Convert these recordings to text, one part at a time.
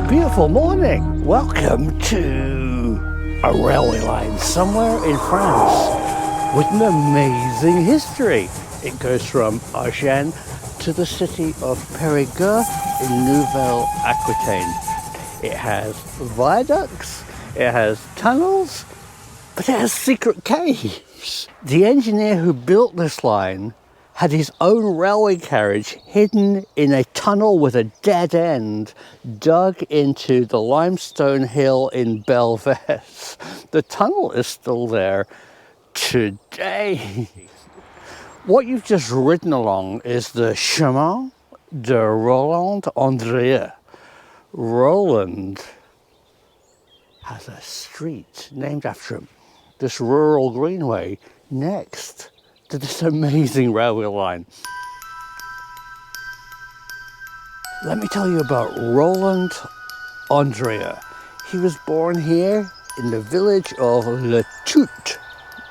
Beautiful morning. Welcome to a railway line somewhere in France with an amazing history. It goes from Agen to the city of Perigueux in Nouvelle-Aquitaine. It has viaducts, it has tunnels, but it has secret caves. The engineer who built this line had his own railway carriage hidden in a tunnel with a dead end dug into the limestone hill in Belvès. The tunnel is still there today. What you've just ridden along is the Chemin de Roland Andrieux. Roland has a street named after him, this rural greenway next to this amazing railway line. Let me tell you about Roland Andrieux. He was born here in the village of Le Tout.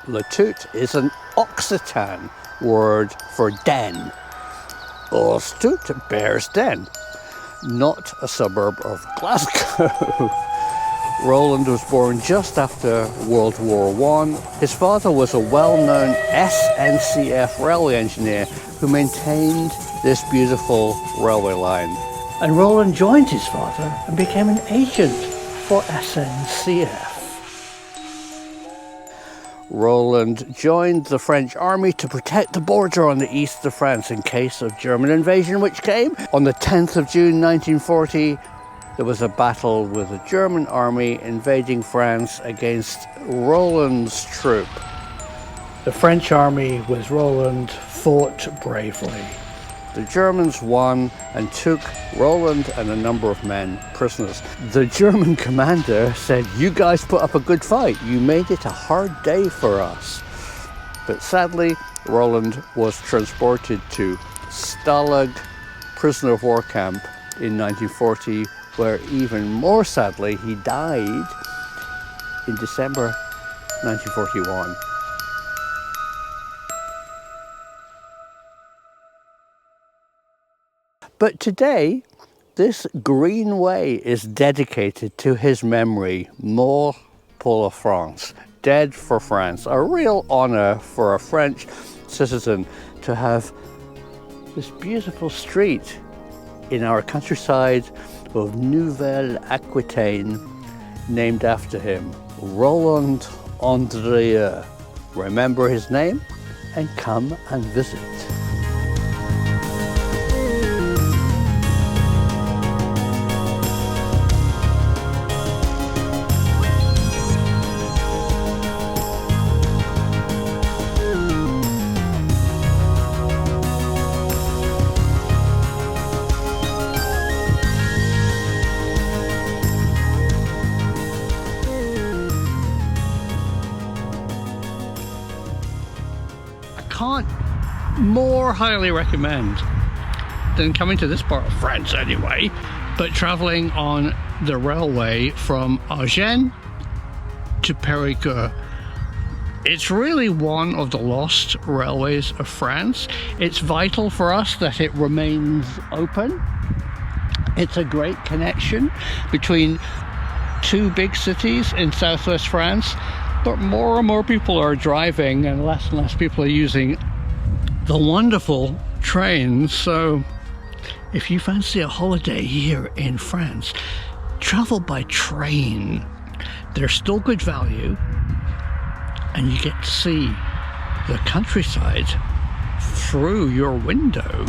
Le Tout is an Occitan word for den. Os Tout bears den, not a suburb of Glasgow. Roland was born just after World War I. His father was a well-known SNCF railway engineer who maintained this beautiful railway line. And Roland joined his father and became an agent for SNCF. Roland joined the French army to protect the border on the east of France in case of German invasion, which came. On the 10th of June 1940, there was a battle with the German army invading France against Roland's troop. The French army with Roland fought bravely. The Germans won and took Roland and a number of men prisoners. The German commander said, "You guys put up a good fight. You made it a hard day for us." But sadly, Roland was transported to Stalag prisoner of war camp in 1940, where even more sadly, he died in December 1941. But today, this greenway is dedicated to his memory, Mort pour la France, dead for France. A real honor for a French citizen to have this beautiful street in our countryside of Nouvelle-Aquitaine named after him, Roland Andrieux. Remember his name and come and visit. Can't more highly recommend than coming to this part of France anyway, but traveling on the railway from Agen to Perigueux. It's really one of the lost railways of France. It's vital for us that it remains open. It's a great connection between two big cities in southwest France. But more and more people are driving and less people are using the wonderful trains. So if you fancy a holiday here in France, travel by train. They're still good value and you get to see the countryside through your window.